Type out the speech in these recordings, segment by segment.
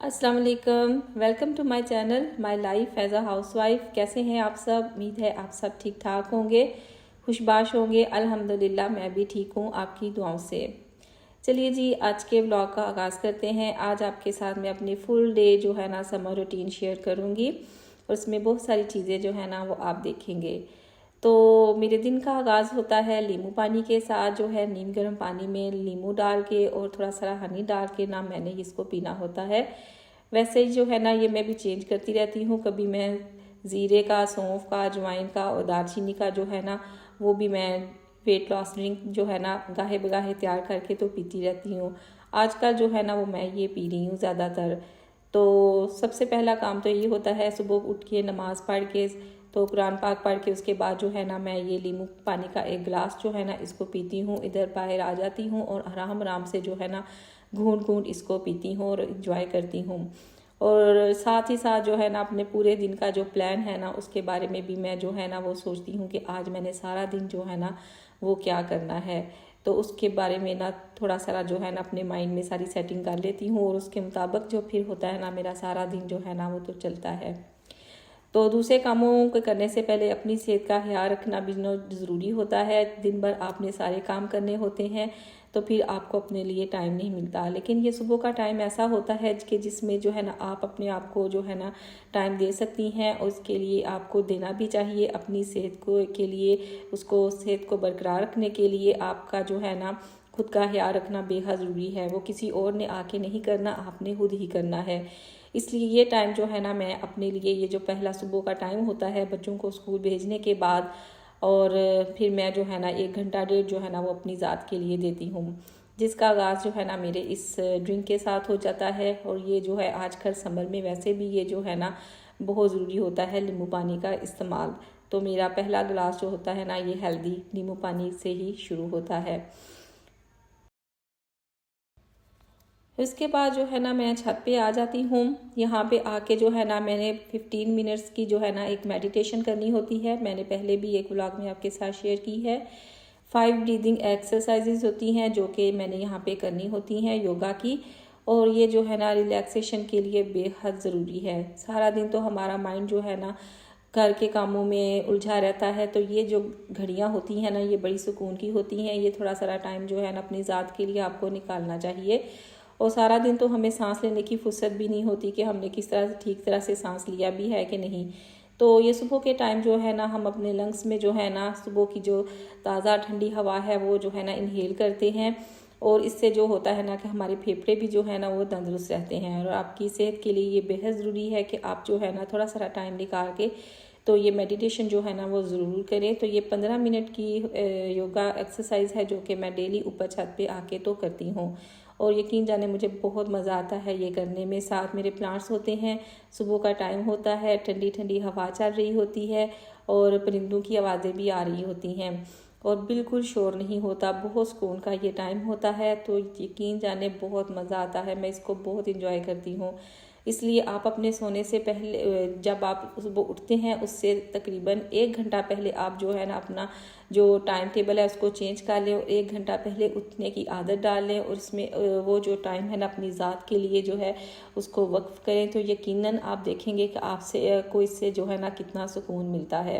अस्सलाम वालेकुम। Welcome to my channel my life as a housewife. कैसे हैं आप सब? उम्मीद है आप सब ठीक ठाक होंगे, खुशबाश होंगे। अल्हम्दुलिल्लाह मैं भी ठीक हूँ आपकी दुआओं से। चलिए जी, आज के व्लॉग का आगाज़ करते हैं। आज आपके साथ मैं अपनी फुल डे जो है ना समर रूटीन शेयर करूँगी और उसमें बहुत सारी चीज़ें जो है ना वो आप देखेंगे। तो मेरे दिन का आगाज़ होता है नींबू पानी के साथ, जो है नीम गर्म पानी में नींबू डाल के और थोड़ा सा हनी डाल के ना मैंने इसको पीना होता है। वैसे ही जो है ना ये मैं भी चेंज करती रहती हूँ। कभी मैं ज़ीरे का, सौंफ का, अजवाइन का और दालचीनी का जो है ना वो भी मैं वेट लॉस ड्रिंक जो है ना गाहे बगाहे तैयार करके तो पीती रहती हूँ। आजकल जो है ना वो मैं ये पी रही हूँ ज़्यादातर। तो सबसे पहला काम तो ये होता है सुबह उठ के नमाज़ पढ़ के, तो कुरान पाक पढ़ के उसके बाद जो है ना मैं ये नींबू पानी का एक गिलास जो है ना इसको पीती हूँ। इधर बाहर आ जाती हूँ और आराम आराम से जो है ना घूंट घूंट इसको पीती हूँ और इंजॉय करती हूँ। और साथ ही साथ जो है ना अपने पूरे दिन का जो प्लान है ना उसके बारे में भी मैं जो है ना वो सोचती हूँ कि आज मैंने सारा दिन जो है ना वो क्या करना है। तो उसके बारे में ना थोड़ा सारा जो है ना अपने माइंड में सारी सेटिंग कर लेती हूँ और उसके मुताबिक जो फिर होता है ना मेरा सारा दिन जो है ना वो तो चलता है। तो दूसरे कामों को करने से पहले अपनी सेहत का ख्याल रखना भी ज़रूरी होता है। दिन भर आपने सारे काम करने होते हैं तो फिर आपको अपने लिए टाइम नहीं मिलता। लेकिन ये सुबह का टाइम ऐसा होता है कि जिसमें जो है ना आप अपने आप को जो है ना टाइम दे सकती हैं और उसके लिए आपको देना भी चाहिए। अपनी सेहत को के लिए, उसको सेहत को बरकरार रखने के लिए आपका जो है ना खुद का ख्याल रखना बेहद ज़रूरी है। वो किसी और ने आके नहीं करना, आपने खुद ही करना है। इसलिए ये टाइम जो है ना मैं अपने लिए, ये जो पहला सुबह का टाइम होता है बच्चों को स्कूल भेजने के बाद, और फिर मैं जो है ना 1 घंटा डेढ़ जो है ना वो अपनी ज़ात के लिए देती हूँ, जिसका आगाज़ जो है ना मेरे इस ड्रिंक के साथ हो जाता है। और ये जो है आजकल समर में वैसे भी ये जो है ना बहुत ज़रूरी होता है नींबू पानी का इस्तेमाल। तो मेरा पहला गिलास जो होता है ना ये हेल्दी नींबू पानी से ही शुरू होता है। उसके बाद जो है ना मैं छत पे आ जाती हूँ। यहाँ पे आके जो है ना मैंने 15 मिनट्स की जो है ना एक मेडिटेशन करनी होती है। मैंने पहले भी एक व्लॉग में आपके साथ शेयर की है। 5 ब्रीदिंग एक्सरसाइजेज होती हैं जो कि मैंने यहाँ पे करनी होती हैं योगा की। और ये जो है ना रिलैक्सेशन के लिए बेहद ज़रूरी है। सारा दिन तो हमारा माइंड जो है ना घर के कामों में उलझा रहता है, तो ये जो घड़ियाँ होती हैं ना ये बड़ी सुकून की होती हैं। ये थोड़ा सारा टाइम जो है ना अपनी ज़ात के लिए आपको निकालना चाहिए। और सारा दिन तो हमें सांस लेने की फुर्सत भी नहीं होती कि हमने किस तरह ठीक तरह से सांस लिया भी है कि नहीं। तो ये सुबह के टाइम जो है ना हम अपने लंग्स में जो है ना सुबह की जो ताज़ा ठंडी हवा है वो जो है ना इनहेल करते हैं। और इससे जो होता है ना कि हमारे फेफड़े भी जो है ना वो तंदुरुस्त रहते हैं। और आपकी सेहत के लिए ये बेहद ज़रूरी है कि आप जो है ना थोड़ा सारा टाइम निकाल के तो ये मेडिटेशन जो है ना वो ज़रूर करें। तो ये 15 मिनट की योगा एक्सरसाइज है जो कि मैं डेली ऊपर छत पे आके तो करती हूँ। और यकीन जाने मुझे बहुत मज़ा आता है ये करने में। साथ मेरे प्लांट्स होते हैं, सुबह का टाइम होता है, ठंडी ठंडी हवा चल रही होती है और परिंदों की आवाज़ें भी आ रही होती हैं और बिल्कुल शोर नहीं होता। बहुत सुकून का ये टाइम होता है। तो यकीन जाने बहुत मज़ा आता है, मैं इसको बहुत इंजॉय करती हूँ। इसलिए आप अपने सोने से पहले, जब आप सुबह उठते हैं उससे तकरीबन 1 घंटा पहले आप जो है ना अपना जो टाइम टेबल है उसको चेंज कर लें और 1 घंटा पहले उठने की आदत डाल लें। और इसमें वो जो टाइम है ना अपनी ज़ात के लिए जो है उसको वक्फ करें। तो यकीनन आप देखेंगे कि आपसे को इससे जो है ना कितना सुकून मिलता है।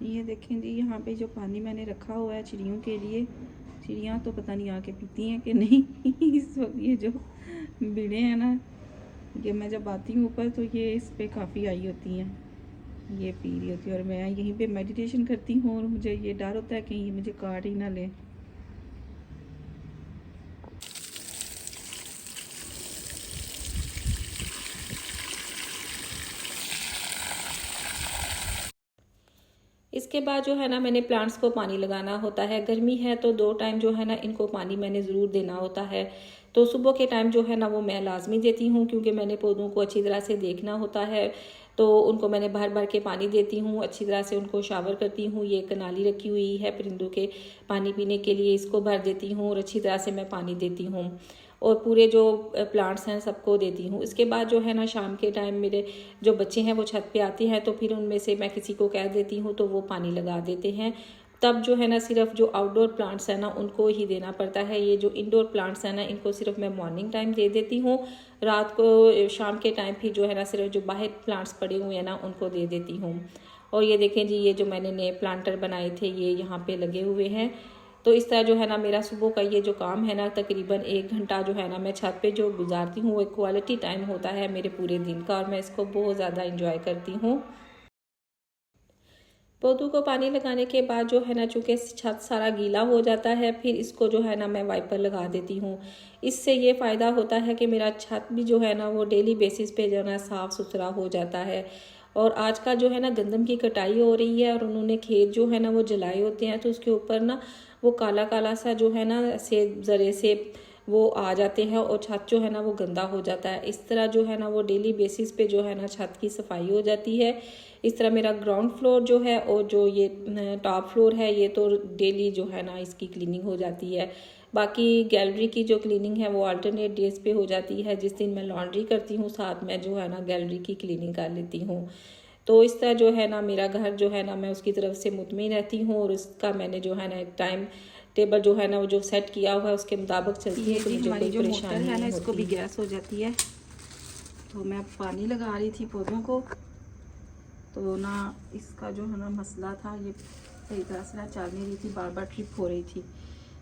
ये देखें जी, यहाँ पे जो पानी मैंने रखा हुआ है चिड़ियों के लिए, चिड़ियाँ तो पता नहीं आके पीती हैं कि नहीं। इस वक्त ये जो भीड़ें हैं ना, ये मैं जब आती हूँ ऊपर तो ये इस पे काफ़ी आई होती हैं, ये पी रही होती है। और मैं यहीं पे मेडिटेशन करती हूँ और मुझे ये डर होता है कहीं ये मुझे काट ही ना ले। इसके बाद जो है ना मैंने प्लांट्स को पानी लगाना होता है। गर्मी है तो 2 टाइम जो है ना इनको पानी मैंने ज़रूर देना होता है। तो सुबह के टाइम जो है ना वो मैं लाजमी देती हूँ क्योंकि मैंने पौधों को अच्छी तरह से देखना होता है। तो उनको मैंने भर भर के पानी देती हूँ, अच्छी तरह से उनको शावर करती हूँ। ये एक नाली रखी हुई है परिंदों के पानी पीने के लिए, इसको भर देती हूँ और अच्छी तरह से मैं पानी देती हूँ और पूरे जो प्लांट्स हैं सबको देती हूँ। इसके बाद जो है ना शाम के टाइम मेरे जो बच्चे हैं वो छत पे आते हैं तो फिर उनमें से मैं किसी को कह देती हूँ तो वो पानी लगा देते हैं। तब जो है ना सिर्फ जो आउटडोर प्लांट्स है ना उनको ही देना पड़ता है। ये जो इंडोर प्लांट्स है ना इनको सिर्फ मैं मॉर्निंग टाइम दे देती हूँ, रात को शाम के टाइम भी जो है ना सिर्फ जो बाहर प्लांट्स पड़े हुए हैं ना उनको दे देती हूँ। और ये देखें जी, ये जो मैंने नए प्लांटर बनाए थे ये यहाँ पे लगे हुए हैं। तो इस तरह जो है ना मेरा सुबह का ये जो काम है ना तकरीबन 1 घंटा जो है ना मैं छत पे जो गुजारती हूँ, एक क्वालिटी टाइम होता है मेरे पूरे दिन का, और मैं इसको बहुत ज़्यादा इंजॉय करती हूँ। पौधों को पानी लगाने के बाद जो है ना चूँकि छत सारा गीला हो जाता है, फिर इसको जो है ना मैं वाइपर लगा देती हूँ। इससे ये फ़ायदा होता है कि मेरा छत भी जो है ना वो डेली बेसिस पे जो है ना साफ़ सुथरा हो जाता है। और आज का जो है ना गंदम की कटाई हो रही है और उन्होंने खेत जो है ना वो जलाए होते हैं, तो उसके ऊपर ना वो काला काला सा जो है ना से ज़रे से वो आ जाते हैं और छत जो है ना वो गंदा हो जाता है। इस तरह जो है ना वो डेली बेसिस पे जो है ना छत की सफाई हो जाती है। इस तरह मेरा ग्राउंड फ्लोर जो है और जो ये टॉप फ्लोर है ये तो डेली जो है ना इसकी क्लीनिंग हो जाती है। बाकी गैलरी की जो क्लीनिंग है वो अल्टरनेट डेज पे हो जाती है। जिस दिन मैं लॉन्ड्री करती हूँ साथ में जो है ना गैलरी की क्लीनिंग कर लेती हूँ। तो इस तरह जो है ना मेरा घर जो है ना मैं उसकी तरफ से मुतमईन रहती हूँ, और उसका मैंने जो है ना एक टाइम टेबल जो है ना वो जो सेट किया हुआ है उसके मुताबिक चलती है, तो मुझे कोई परेशानी नहीं होती। इसको भी गैस हो जाती है। तो मैं पानी लगा रही थी पौधों को, तो ना इसका जो है ना मसला था, ये सही तरह से ना चल नहीं रही थी, बार बार ट्रिप हो रही थी।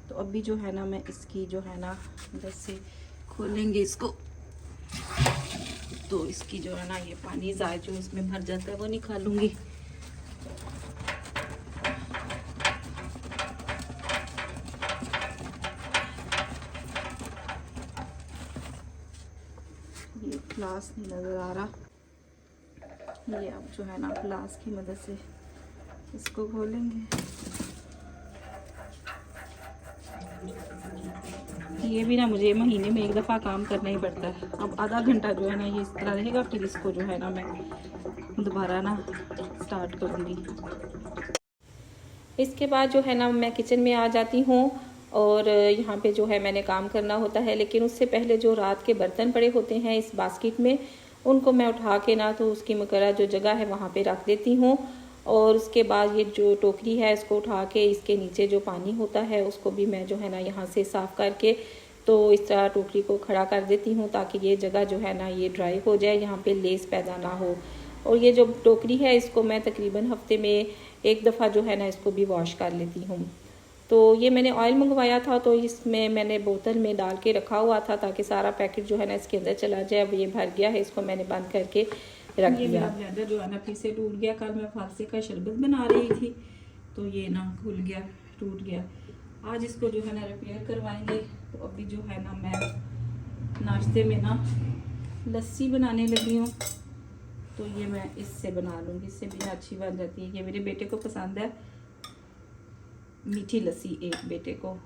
तो अभी जो है ना मैं इसकी जो है ना इधर से खोलेंगे इसको, तो इसकी जो है ना ये पानी ज़ाय जो इसमें भर जाता है वो निकालूंगी। ये ग्लास नहीं नज़र आ रहा, ये अब जो है ना ग्लास की मदद से इसको खोलेंगे। ये भी ना मुझे महीने में 1 दफ़ा काम करना ही पड़ता है। अब आधा घंटा जो है ना ये इस तरह रहेगा, फिर इसको जो है ना मैं दोबारा ना स्टार्ट करूँगी। इसके बाद जो है ना मैं किचन में आ जाती हूँ और यहाँ पे जो है मैंने काम करना होता है, लेकिन उससे पहले जो रात के बर्तन पड़े होते हैं इस बास्केट में उनको मैं उठा के ना तो उसकी मुकर्रर जो जगह है वहाँ पे रख देती हूँ। और उसके बाद ये जो टोकरी है इसको उठा के इसके नीचे जो पानी होता है उसको भी मैं जो है ना यहाँ से साफ़ करके तो इस तरह टोकरी को खड़ा कर देती हूँ, ताकि ये जगह जो है ना ये ड्राई हो जाए, यहाँ पे लेस पैदा ना हो। और ये जो टोकरी है इसको मैं तकरीबन हफ्ते में 1 दफ़ा जो है ना इसको भी वॉश कर लेती हूँ। तो ये मैंने ऑयल मंगवाया था, तो इसमें मैंने बोतल में डाल के रखा हुआ था ताकि सारा पैकेट जो है ना इसके अंदर चला जाए। अब ये भर गया है, इसको मैंने बंद करके रख दिया। मेरा ब्लेंडर जो है ना फिर से टूट गया। कल मैं फालसे का शरबत बना रही थी तो ये ना खुल गया, टूट गया। आज इसको जो है ना रिपेयर करवाएंगे। तो अभी जो है ना मैं नाश्ते में ना लस्सी बनाने लगी हूँ, तो ये मैं इससे बना लूँगी, इससे भी अच्छी बन जाती है। ये मेरे बेटे को पसंद है मीठी लस्सी, एक बेटे को,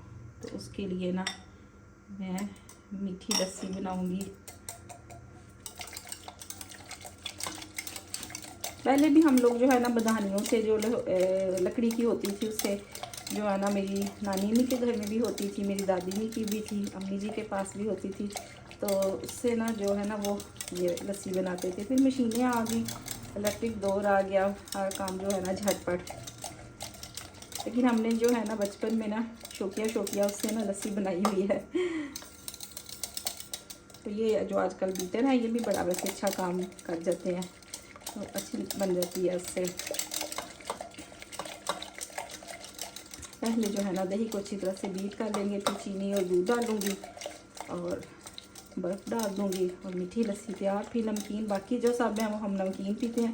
तो उसके लिए ना मैं मीठी लस्सी बनाऊँगी। पहले भी हम लोग जो है ना बधानियों से जो लकड़ी की होती थी उससे जो है ना मेरी नानी अम्मी के घर में भी होती थी, मेरी दादी अम्मी की भी थी, अम्मी जी के पास भी होती थी, तो उससे ना जो है ना वो ये लस्सी बनाते थे। फिर मशीनें आ गई, इलेक्ट्रिक दौर आ गया, हर काम जो है ना झटपट। लेकिन हमने जो है ना बचपन में ना शौकिया उससे ना लस्सी बनाई हुई है। तो ये जो आजकल बीटर है ये भी बड़ा वैसे अच्छा काम कर जाते हैं, तो अच्छी बन जाती है उससे। पहले जो है ना दही को अच्छी तरह से बीट कर लेंगे, फिर चीनी और दूध डालूँगी और बर्फ़ डाल दूँगी और मीठी लस्सी तैयार। फिर नमकीन, बाकी जो सब हैं वो हम नमकीन पीते हैं।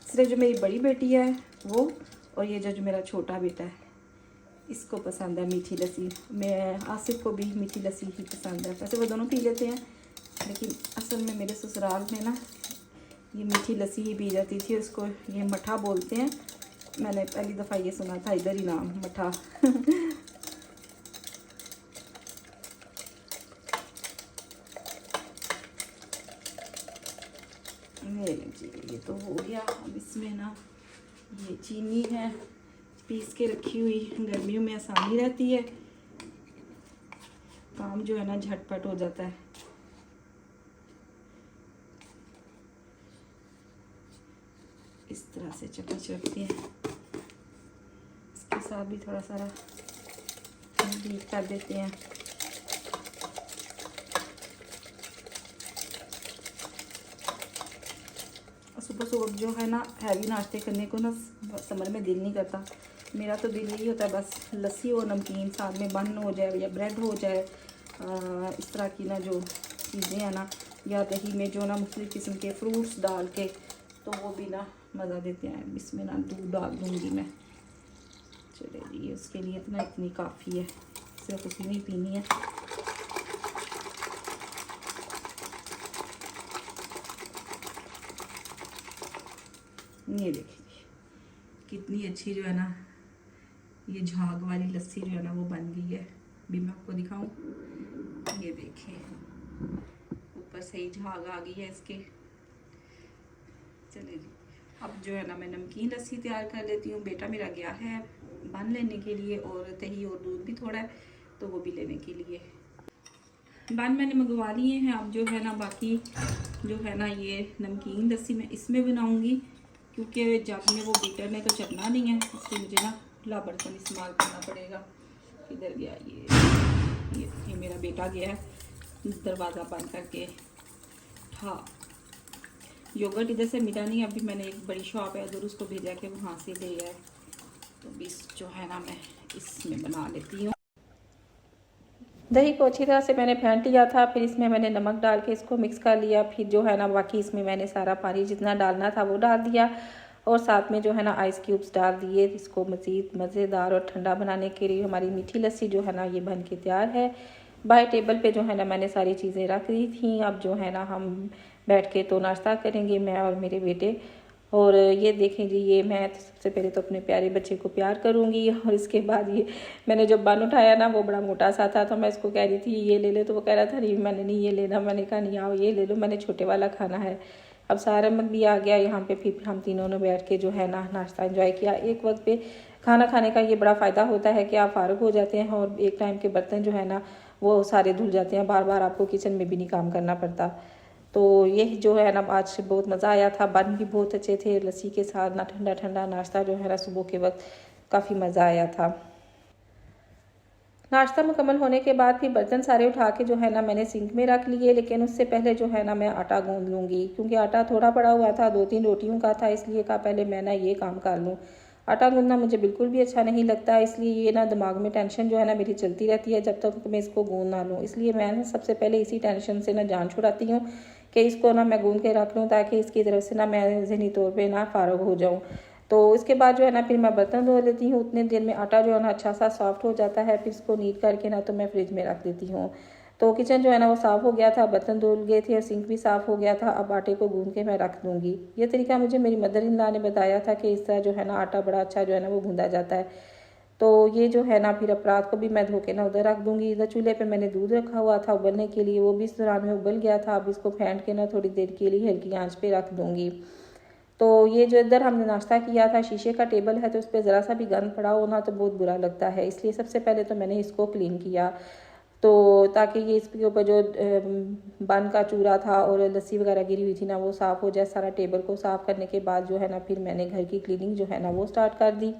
सिर्फ जो मेरी बड़ी बेटी है वो, और ये जो मेरा छोटा बेटा है इसको पसंद है मीठी लस्सी। मैं आसिफ को भी मीठी लस्सी ही पसंद है। वैसे वो दोनों पी लेते हैं, लेकिन असल में मेरे ससुराल में ना ये मीठी लस्सी ही पी जाती थी। उसको ये मठा बोलते हैं, मैंने पहली दफ़ा ये सुना था इधर ही नाम मठा। ये तो हो गया। अब इसमें ना ये चीनी है पीस के रखी हुई, गर्मियों में आसानी रहती है, काम जो है ना झटपट हो जाता है। इस तरह से चम्मच रखते हैं, इसके साथ भी थोड़ा सारा बीट कर देते हैं। सुबह सुबह जो है ना हैवी नाश्ते करने को ना समर में दिल नहीं करता। मेरा तो दिल यही होता है बस लस्सी और नमकीन, साथ में बन हो जाए या ब्रेड हो जाए, इस तरह की ना जो चीज़ें हैं ना, या दही में जो ना मुख्तलिफ़ किस्म के फ्रूट्स डाल के, तो वो भी ना मज़ा देते हैं। इसमें ना दूध डाल दूँगी मैं। चले जी, उसके लिए इतनी काफ़ी है, सिर्फ उसी नहीं पीनी है। ये देखिए कितनी अच्छी जो है ना ये झाग वाली लस्सी जो है ना वो बन गई है। भी मैं आपको दिखाऊं, ये देखिए ऊपर से ही झाग आ गई है इसके। चलिए जी, अब जो है ना मैं नमकीन लस्सी तैयार कर लेती हूँ। बेटा मेरा गया है बन लेने के लिए, और दही और दूध भी थोड़ा है तो वो भी लेने के लिए। बन मैंने मंगवा लिए हैं। अब जो है ना बाकी जो है ना ये नमकीन लस्सी मैं इसमें बनाऊँगी, क्योंकि जग में वो बीटर ने तो चलना नहीं है, इसलिए मुझे ना खुला बर्तन इस्तेमाल करना पड़ेगा। किधर गया ये मेरा बेटा गया है दरवाज़ा बंद करके। हाँ, योगर्ट इधर से मिला नहीं, अभी मैंने एक बड़ी शॉप है उधर उसको भेजा कि वहाँ से ले आए। तो बीस जो है ना मैं इसमें बना लेती हूँ। दही को अच्छी तरह से मैंने फेंट लिया था, फिर इसमें मैंने नमक डाल के इसको मिक्स कर लिया। फिर जो है ना बाकी इसमें मैंने सारा पानी जितना डालना था वो डाल दिया, और साथ में जो है ना आइस क्यूब्स डाल दिए। इसको मज़ीद मज़ेदार और ठंडा बनाने के लिए हमारी मीठी लस्सी जो है ना ये बन के तैयार है। बाय टेबल पे जो है ना मैंने सारी चीज़ें रख दी थी। अब जो है ना हम बैठ के तो नाश्ता करेंगे, मैं और मेरे बेटे। और ये देखें जी, ये मैं सबसे पहले तो अपने प्यारे बच्चे को प्यार करूँगी, और इसके बाद ये मैंने जब बन उठाया ना वो बड़ा मोटा सा था, तो मैं इसको कह रही थी ये ले ले, तो वो कह रहा था नहीं मैंने नहीं ये लेना। मैंने कहा नहीं आओ ये ले लो, मैंने छोटे वाला खाना है। अब सारा मग भी आ गया यहाँ पे, फिर हम तीनों ने बैठ के जो है ना नाश्ता एंजॉय किया। एक वक्त पे खाना खाने का ये बड़ा फ़ायदा होता है कि आप फारुग हो जाते हैं, और एक टाइम के बर्तन जो है ना वो सारे धुल जाते हैं, बार बार आपको किचन में भी नहीं काम करना पड़ता। तो ये जो है ना आज बहुत मज़ा आया था। बन भी बहुत अच्छे थे, लस्सी के साथ ना ठंडा ठंडा नाश्ता जो है ना सुबह के वक्त काफ़ी मज़ा आया था। नाश्ता मुकम्मल होने के बाद फिर बर्तन सारे उठा के जो है ना मैंने सिंक में रख लिए, लेकिन उससे पहले जो है ना मैं आटा गूंद लूँगी, क्योंकि आटा थोड़ा पड़ा हुआ था, 2-3 रोटियों का था, इसलिए कहा पहले मैं ना ये काम कर लूँ। आटा गूंदना मुझे बिल्कुल भी अच्छा नहीं लगता, इसलिए ये ना दिमाग में टेंशन जो है ना मेरी चलती रहती है जब तक मैं इसको गूंद ना लूँ। इसलिए मैं ना सबसे पहले इसी टेंशन से ना जान छुड़ाती हूँ कि इसको ना मैं गूंद के रख लूँ, ताकि इसकी तरफ से ना मैं ज़हनी तौर पर ना फारग हो जाऊँ। तो इसके बाद जो है ना फिर मैं बर्तन धो लेती हूँ। उतने देर में आटा जो है ना अच्छा सा सॉफ्ट हो जाता है, फिर इसको नीट करके ना तो मैं फ्रिज में रख देती हूँ। तो किचन जो है ना वो साफ़ हो गया था, बर्तन धुल गए थे और सिंक भी साफ़ हो गया था। अब आटे को गूंद के मैं रख दूँगी। ये तरीका मुझे मेरी मदर इन लॉ ने बताया था कि इस तरह जो है ना आटा बड़ा अच्छा जो है ना वो गूंदा जाता है। तो ये जो है ना फिर अब रात को भी मैं धो के ना उधर रख दूँगी। इधर चूल्हे पे मैंने दूध रखा हुआ था उबलने के लिए, वो भी इस दौरान में उबल गया था। अब इसको फेंट के ना थोड़ी देर के लिए हल्की आंच पे रख दूँगी। तो ये जो इधर हमने नाश्ता किया था, शीशे का टेबल है, तो उस पर ज़रा सा भी गंद पड़ा हो ना तो बहुत बुरा लगता है, इसलिए सबसे पहले तो मैंने इसको क्लीन किया, तो ताकि ये इसके ऊपर जो बन का चूरा था और लस्सी वगैरह गिरी हुई थी ना वो साफ़ हो जाए। सारा टेबल को साफ़ करने के बाद जो है ना फिर मैंने घर की क्लीनिंग जो है ना वो स्टार्ट कर दी।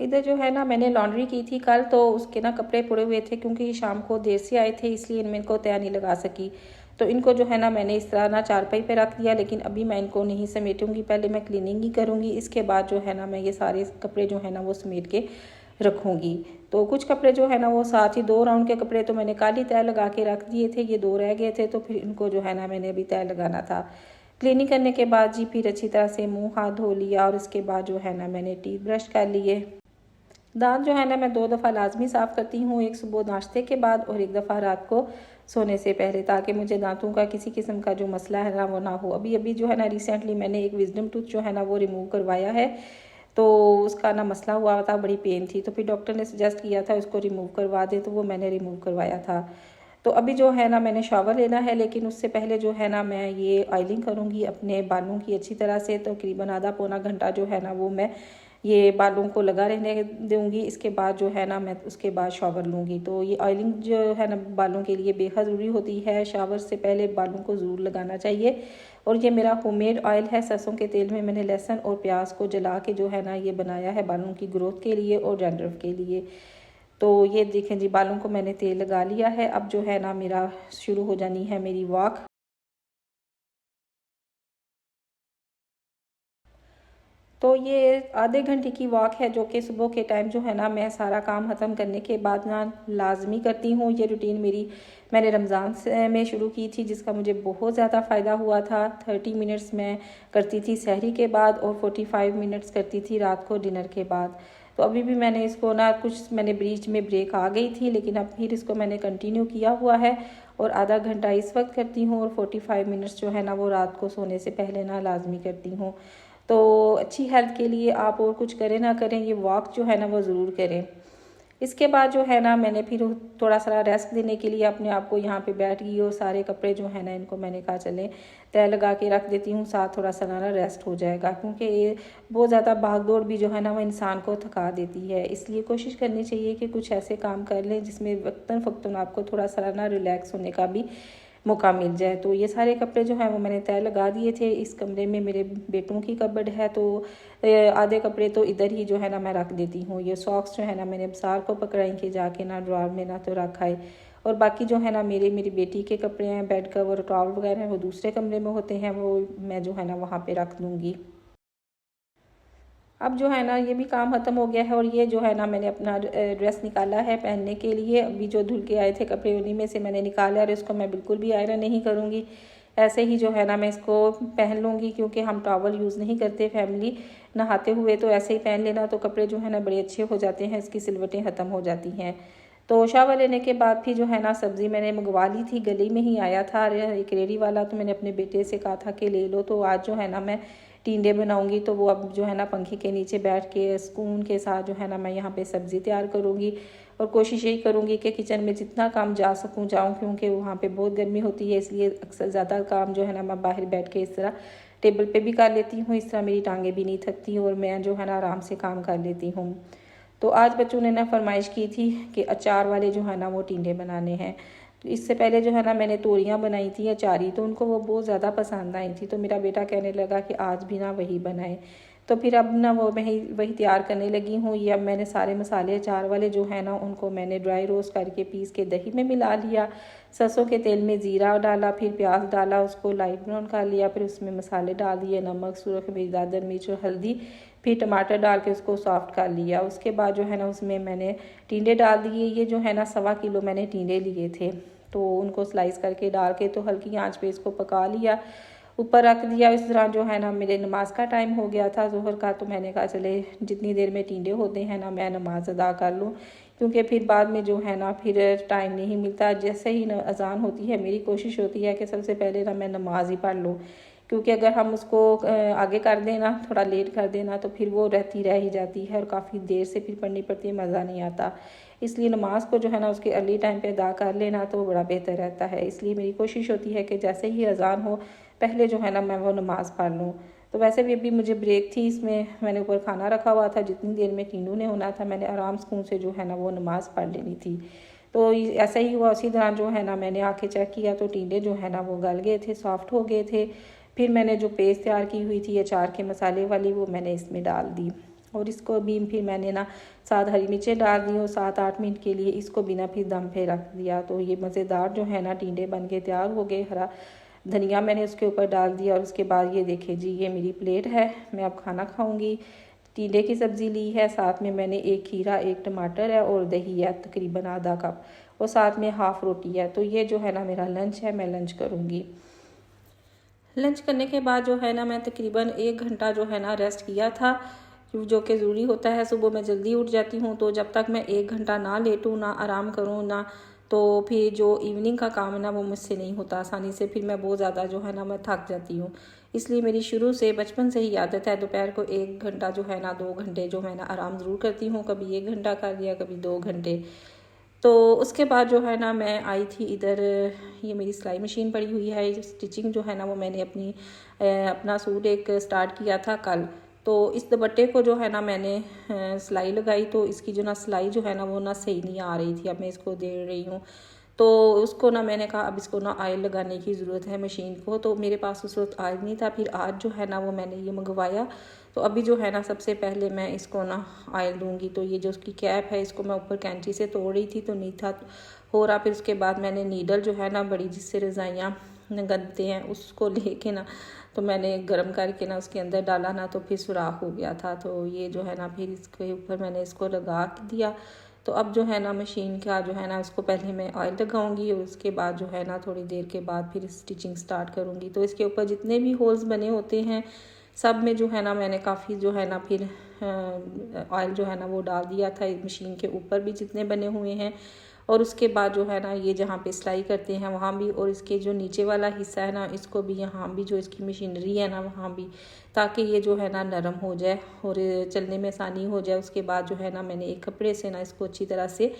इधर जो है ना मैंने लॉन्ड्री की थी कल, तो उसके ना कपड़े पड़े हुए थे, क्योंकि शाम को देर से आए थे, इसलिए इनमें इनको तय नहीं लगा सकी। तो इनको जो है ना मैंने इस तरह ना चारपाई पे रख दिया, लेकिन अभी मैं इनको नहीं समेटूंगी, पहले मैं क्लीनिंग ही करूंगी। इसके बाद जो है ना मैं ये सारे कपड़े जो है ना वो समेट के रखूंगी। तो कुछ कपड़े जो है ना वो साथ ही 2 राउंड के कपड़े तो मैंने कल ही तय लगा के रख दिए थे, ये 2 रह गए थे, तो फिर इनको जो है ना मैंने अभी तय लगाना था। क्लीनिंग करने के बाद जी फिर अच्छी तरह से मुँह हाथ धो लिया, और इसके बाद जो है ना मैंने टीथ ब्रश कर लिए। दांत जो है ना मैं 2 दफ़ा लाजमी साफ़ करती हूँ, एक सुबह नाश्ते के बाद और एक दफ़ा रात को सोने से पहले, ताकि मुझे दांतों का किसी किस्म का जो मसला है ना वो ना हो। अभी जो है ना रिसेंटली मैंने एक विजडम टूथ जो है ना वो रिमूव करवाया है, तो उसका ना मसला हुआ था, बड़ी पेन थी, तो फिर डॉक्टर ने सजेस्ट किया था उसको रिमूव करवा दें, तो वो मैंने रिमूव करवाया था। तो अभी जो है ना मैंने शावर लेना है, लेकिन उससे पहले जो है ना मैं ये ऑयलिंग करूँगी अपने बालों की अच्छी तरह से। तो तकरीबन आधा पौना घंटा जो है ना वो मैं ये बालों को लगा रहने दूँगी। इसके बाद जो है ना मैं उसके बाद शावर लूँगी। तो ये ऑयलिंग जो है ना बालों के लिए बेहद ज़रूरी होती है। शावर से पहले बालों को ज़रूर लगाना चाहिए। और ये मेरा होममेड ऑयल है। सरसों के तेल में मैंने लहसुन और प्याज को जला के जो है ना ये बनाया है बालों की ग्रोथ के लिए और डैंड्रफ के लिए। तो ये देखें जी, बालों को मैंने तेल लगा लिया है। अब जो है ना मेरा शुरू हो जानी है मेरी वॉक। तो ये आधे घंटे की वॉक है जो कि सुबह के टाइम जो है ना मैं सारा काम ख़त्म करने के बाद ना लाजमी करती हूँ। ये रूटीन मेरी मैंने रमज़ान में शुरू की थी, जिसका मुझे बहुत ज़्यादा फ़ायदा हुआ था। 30 मिनट्स मैं करती थी सहरी के बाद और 45 मिनट्स करती थी रात को डिनर के बाद। तो अभी भी मैंने इसको ना कुछ मैंने बीच में ब्रेक आ गई थी, लेकिन अब फिर इसको मैंने कंटिन्यू किया हुआ है और आधा घंटा इस वक्त करती हूँ और 45 मिनट्स जो है ना वो रात को सोने से पहले ना लाजमी करती हूँ। तो अच्छी हेल्थ के लिए आप और कुछ करें ना करें, ये वॉक जो है ना वो ज़रूर करें। इसके बाद जो है ना मैंने फिर थोड़ा सा रेस्ट देने के लिए अपने आप को यहाँ पे बैठ गई और सारे कपड़े जो है ना इनको मैंने कहा चले तय लगा के रख देती हूँ, साथ थोड़ा सा ना रेस्ट हो जाएगा, क्योंकि ये बहुत ज़्यादा भाग दौड़ भी जो है ना वो इंसान को थका देती है। इसलिए कोशिश करनी चाहिए कि कुछ ऐसे काम कर लें जिसमें वक्तन फ़क्तन आपको थोड़ा सा ना रिलैक्स होने का भी मौका मिल जाए। तो ये सारे कपड़े जो हैं वो मैंने तय लगा दिए थे। इस कमरे में मेरे बेटों की कबर्ड है, तो आधे कपड़े तो इधर ही जो है ना मैं रख देती हूँ। ये सॉक्स जो है ना मैंने बाजार को पकड़ाई के जाके ना ड्रॉर में ना तो रखा है, और बाकी जो है ना मेरी बेटी के कपड़े हैं, बेड कवर टॉवल वगैरह हैं, वो दूसरे कमरे में होते हैं, वो मैं जो है ना वहाँ पर रख दूँगी। अब जो है ना ये भी काम ख़त्म हो गया है और ये जो है ना मैंने अपना ड्रेस निकाला है पहनने के लिए। अभी जो धुल के आए थे कपड़े उन्हीं में से मैंने निकाला और इसको मैं बिल्कुल भी आयरन नहीं करूँगी, ऐसे ही जो है ना मैं इसको पहन लूँगी, क्योंकि हम टॉवल यूज़ नहीं करते फैमिली नहाते हुए। तो ऐसे ही पहन लेना तो कपड़े जो है ना बड़े अच्छे हो जाते हैं, इसकी सिलवटें ख़त्म हो जाती हैं। तो शावर लेने के बाद फिर जो है ना सब्ज़ी मैंने मंगवा ली थी, गली में ही आया था एक रेडी वाला, तो मैंने अपने बेटे से कहा था कि ले लो। तो आज जो है ना मैं टिंडे बनाऊंगी, तो वो अब जो है ना पंखे के नीचे बैठ के सुकून के साथ जो है ना मैं यहाँ पे सब्ज़ी तैयार करूँगी और कोशिश यही करूँगी कि किचन में जितना काम जा सकूँ जाऊँ, क्योंकि वहाँ पे बहुत गर्मी होती है। इसलिए अक्सर ज़्यादा काम जो है ना मैं बाहर बैठ के इस तरह टेबल पे भी कर लेती हूँ। इस तरह मेरी टांगें भी नहीं थकती और मैं जो है ना आराम से काम कर लेती हूँ। तो आज बच्चों ने ना फरमाइश की थी कि अचार वाले जो है ना वो टिंडे बनाने हैं। तो इससे पहले जो है ना मैंने तोरियां बनाई थी अचारी, तो उनको वो बहुत ज़्यादा पसंद आई थी। तो मेरा बेटा कहने लगा कि आज भी ना वही बनाए। तो फिर अब ना वो मैं वही तैयार करने लगी हूँ। ये अब मैंने सारे मसाले अचार वाले जो है ना उनको मैंने ड्राई रोस्ट करके पीस के दही में मिला लिया। सरसों के तेल में ज़ीरा डाला, फिर प्याज डाला, उसको लाइट ब्राउन कर लिया, फिर उसमें मसाले डाल दिए, नमक, सुरख मिर्च, दादर मिर्च और हल्दी, फिर टमाटर डाल के उसको सॉफ्ट कर लिया। उसके बाद जो है ना उसमें मैंने टिंडे डाल दिए। ये जो है ना 1.25 किलो मैंने टिंडे लिए थे, तो उनको स्लाइस करके डाल के तो हल्की आंच पे इसको पका लिया, ऊपर रख दिया। इस तरह जो है ना मेरे नमाज का टाइम हो गया था ज़ोहर का, तो मैंने कहा चले जितनी देर में टिंडे होते हैं ना मैं नमाज अदा कर लूँ, क्योंकि फिर बाद में जो है ना फिर टाइम नहीं मिलता। जैसे ही अजान होती है मेरी कोशिश होती है कि सबसे पहले ना मैं नमाज ही पढ़ लूँ, क्योंकि अगर हम उसको आगे कर देना, थोड़ा लेट कर देना, तो फिर वो रह ही जाती है और काफ़ी देर से फिर पढ़नी पड़ती है, मज़ा नहीं आता। इसलिए नमाज को जो है ना उसके अर्ली टाइम पे अदा कर लेना तो बड़ा बेहतर रहता है। इसलिए मेरी कोशिश होती है कि जैसे ही अजान हो पहले जो है ना मैं वो नमाज़ पढ़ लूँ। तो वैसे भी अभी मुझे ब्रेक थी, इसमें मैंने ऊपर खाना रखा हुआ था, जितनी देर में टीनू ने होना था मैंने आराम सुकून से जो है ना वो नमाज़ पढ़ लेनी थी। तो ऐसा ही हुआ। उसी दौरान जो है ना मैंने आके चेक किया तो टिंडे जो है ना वो गल गए थे, सॉफ्ट हो गए थे। फिर मैंने जो पेस्ट तैयार की हुई थी अचार के मसाले वाली, वो मैंने इसमें डाल दी और इसको भी फिर मैंने ना 7 हरी मिर्चें डाल दी और 7-8 मिनट के लिए इसको बिना फिर दम पे रख दिया। तो ये मज़ेदार जो है ना टिंडे बन के तैयार हो गए। हरा धनिया मैंने उसके ऊपर डाल दिया और उसके बाद ये देखिए जी ये मेरी प्लेट है, मैं अब खाना खाऊंगी। टिंडे की सब्ज़ी ली है, साथ में मैंने एक खीरा, एक टमाटर है और दही है तकरीबन आधा कप, और साथ में हाफ़ रोटी है। तो ये जो है ना मेरा लंच है, मैं लंच करूँगी। लंच करने के बाद जो है ना मैं तकरीबन 1 घंटा जो है ना रेस्ट किया था, जो कि ज़रूरी होता है। सुबह मैं जल्दी उठ जाती हूँ, तो जब तक मैं 1 घंटा ना लेटूँ, ना आराम करूँ, ना तो फिर जो इवनिंग का काम है ना वो मुझसे नहीं होता आसानी से। फिर मैं बहुत ज़्यादा जो है ना मैं थक जाती हूँ। इसलिए मेरी शुरू से बचपन से ही आदत है दोपहर को 1 घंटा जो है ना 2 घंटे जो है ना आराम ज़रूर करती हूँ। कभी 1 घंटा कर लिया, कभी 2 घंटे। तो उसके बाद जो है ना मैं आई थी इधर, ये मेरी सिलाई मशीन पड़ी हुई है। स्टिचिंग जो है ना वो मैंने अपना सूट एक स्टार्ट किया था कल, तो इस दुपट्टे को जो है ना मैंने सिलाई लगाई, तो इसकी जो ना सिलाई जो है ना वो ना सही नहीं आ रही थी। अब मैं इसको दे रही हूँ तो उसको ना मैंने कहा अब इसको ना ऑयल लगाने की ज़रूरत है मशीन को, तो मेरे पास उस वक्त ऑयल नहीं था। फिर आज जो है ना वो मैंने ये मंगवाया। तो अभी जो है ना सबसे पहले मैं इसको ना ऑयल दूंगी। तो ये जो उसकी कैप है इसको मैं ऊपर कैंची से तोड़ रही थी तो नहीं था हो रहा। फिर उसके बाद मैंने नीडल जो है ना बड़ी, जिससे रज़ाइयाँ गंदते हैं, उसको लेके ना तो मैंने गर्म करके ना उसके अंदर डाला ना, तो फिर सुराख हो गया था। तो ये जो है ना फिर इसके ऊपर मैंने इसको लगा दिया। तो अब जो है ना मशीन का जो है ना उसको पहले मैं ऑयल लगाऊंगी और उसके बाद जो है ना थोड़ी देर के बाद फिर स्टिचिंग स्टार्ट करूंगी। तो इसके ऊपर जितने भी होल्स बने होते हैं सब में जो है ना मैंने काफ़ी जो है ना फिर ऑयल जो है ना वो डाल दिया था। मशीन के ऊपर भी जितने बने हुए हैं और उसके बाद जो है ना ये जहाँ पे सिलाई करते हैं वहाँ भी, और इसके जो नीचे वाला हिस्सा है ना इसको भी, यहाँ भी जो इसकी मशीनरी है ना वहाँ भी, ताकि ये जो है ना नरम हो जाए और चलने में आसानी हो जाए। उसके बाद जो है ना मैंने एक कपड़े से ना इसको अच्छी तरह से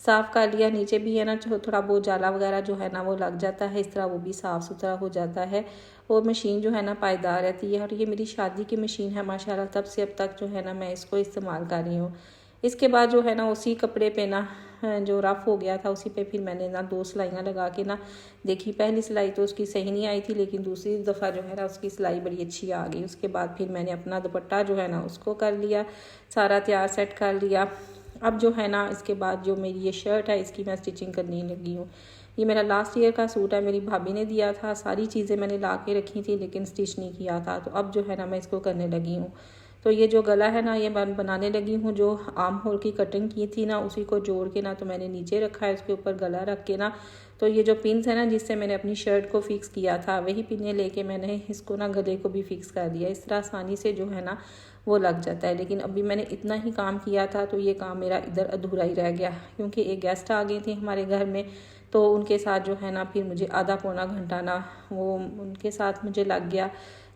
साफ़ कर लिया। नीचे भी है ना थोड़ा बहुत जाला वगैरह जो है ना वो लग जाता है, इस तरह वो भी साफ़ सुथरा हो जाता है और मशीन जो है ना पायदार रहती है। और ये मेरी शादी की मशीन है माशाल्लाह, तब से अब तक जो है ना मैं इसको इस्तेमाल कर रही हूँ। इसके बाद जो है ना उसी कपड़े पे ना जो रफ़ हो गया था उसी पे फिर मैंने ना 2 सिलाइयाँ लगा के ना देखी। पहली सिलाई तो उसकी सही नहीं आई थी, लेकिन दूसरी दफ़ा जो है ना उसकी सिलाई बड़ी अच्छी आ गई। उसके बाद फिर मैंने अपना दुपट्टा जो है ना उसको कर लिया, सारा तैयार सेट कर लिया। अब जो है ना इसके बाद जो मेरी ये शर्ट है इसकी मैं स्टिचिंग करने लगी हूँ। ये मेरा लास्ट ईयर का सूट है, मेरी भाभी ने दिया था। सारी चीज़ें मैंने ला के रखी थी लेकिन स्टिच नहीं किया था। तो अब जो है ना मैं इसको करने लगी हूँ। तो ये जो गला है ना ये मैं बनाने लगी हूँ। जो आर्म होल की कटिंग की थी ना उसी को जोड़ के ना तो मैंने नीचे रखा है, उसके ऊपर गला रख के ना तो ये जो पिन्स है ना जिससे मैंने अपनी शर्ट को फिक्स किया था वही पिने लेके मैंने इसको ना गले को भी फिक्स कर दिया। इस तरह आसानी से जो है ना वो लग जाता है। लेकिन अभी मैंने इतना ही काम किया था तो ये काम मेरा इधर अधूरा ही रह गया, क्योंकि एक गेस्ट आ गए थे हमारे घर में। तो उनके साथ जो है ना फिर मुझे आधा पौना घंटा ना वो उनके साथ मुझे लग गया।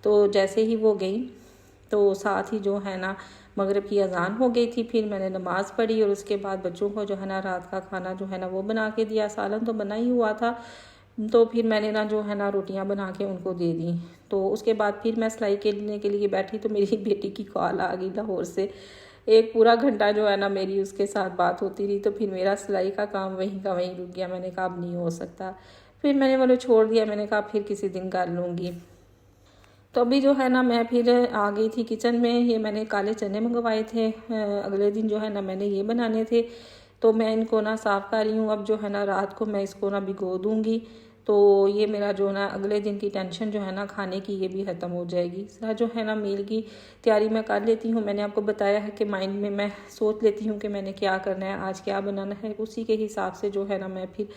तो जैसे ही वो गई तो साथ ही जो है ना मगरिब की अजान हो गई थी। फिर मैंने नमाज़ पढ़ी और उसके बाद बच्चों को जो है ना रात का खाना जो है ना वो बना के दिया। सालन तो बना ही हुआ था, तो फिर मैंने ना जो है ना रोटियां बना के उनको दे दी। तो उसके बाद फिर मैं सिलाई करने के लिए बैठी तो मेरी बेटी की कॉल आ गई लाहौर से। एक पूरा घंटा जो है ना मेरी उसके साथ बात होती रही। तो फिर मेरा सिलाई का काम वहीं का वहीं रुक गया। मैंने कहा अब नहीं हो सकता, फिर मैंने बोले छोड़ दिया। मैंने कहा फिर किसी दिन कर लूँगी। तो अभी जो है ना मैं फिर आ गई थी किचन में। ये मैंने काले चने मंगवाए थे, अगले दिन जो है ना मैंने ये बनाने थे। तो मैं इनको ना साफ़ कर रही हूँ। अब जो है ना रात को मैं इसको ना भिगो दूँगी, तो ये मेरा जो ना अगले दिन की टेंशन जो है ना खाने की ये भी ख़त्म हो जाएगी। सर जो है ना मील की तैयारी मैं कर लेती हूँ। मैंने आपको बताया है कि माइंड में मैं सोच लेती हूँ कि मैंने क्या करना है, आज क्या बनाना है, उसी के हिसाब से जो है ना मैं फिर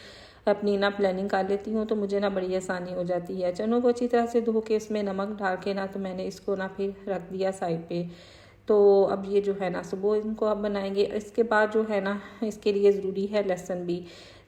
अपनी ना प्लानिंग कर लेती हूँ। तो मुझे ना बड़ी आसानी हो जाती है। चनों को अच्छी तरह से धो के उसमें नमक डाल के ना तो मैंने इसको ना फिर रख दिया साइड पे। तो अब ये जो है ना सुबह इनको अब बनाएंगे। इसके बाद जो है ना इसके लिए ज़रूरी है लहसुन भी।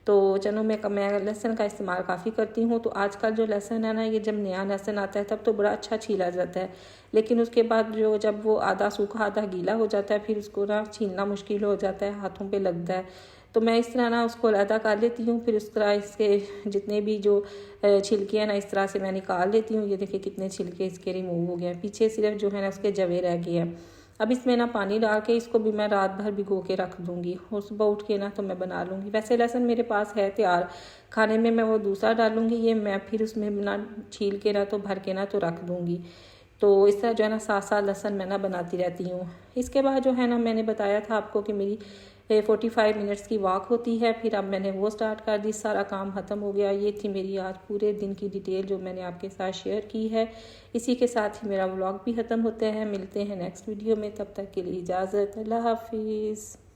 तो चनों में मैं लहसुन का इस्तेमाल काफ़ी करती हूँ। तो आजकल जो लहसुन है ना ये जब नया लहसुन आता है तब तो बड़ा अच्छा छीला जाता है, लेकिन उसके बाद जो जब वो आधा सूखा आधा गीला हो जाता है फिर उसको ना छीलना मुश्किल हो जाता है, हाथों पे लगता है। तो मैं इस तरह ना उसको अलहदा कर लेती हूँ। फिर उस तरह इसके जितने भी जो छिलके हैं ना इस तरह से मैं निकाल लेती हूँ। ये देखिए कितने छिलके इसके रिमूव हो गए हैं, पीछे सिर्फ जो है ना उसके जवे रह गए हैं। अब इसमें ना पानी डाल के इसको भी मैं रात भर भिगो के रख दूँगी और सुबह उठ के ना तो मैं बना लूँगी। वैसे लहसुन मेरे पास है तैयार, खाने में मैं वो दूसरा डालूँगी, ये मैं फिर उसमें ना छील के ना तो भर के ना तो रख दूँगी। तो इस तरह जो है ना साथ साथ लहसुन मैं ना बनाती रहती हूँ। इसके बाद जो है ना मैंने बताया था आपको कि मेरी 45 मिनट्स की वॉक होती है। फिर अब मैंने वो स्टार्ट कर दी, सारा काम ख़त्म हो गया। ये थी मेरी आज पूरे दिन की डिटेल जो मैंने आपके साथ शेयर की है। इसी के साथ ही मेरा व्लॉग भी ख़त्म होता है। मिलते हैं नेक्स्ट वीडियो में, तब तक के लिए इजाज़त, अल्लाह हाफिज़।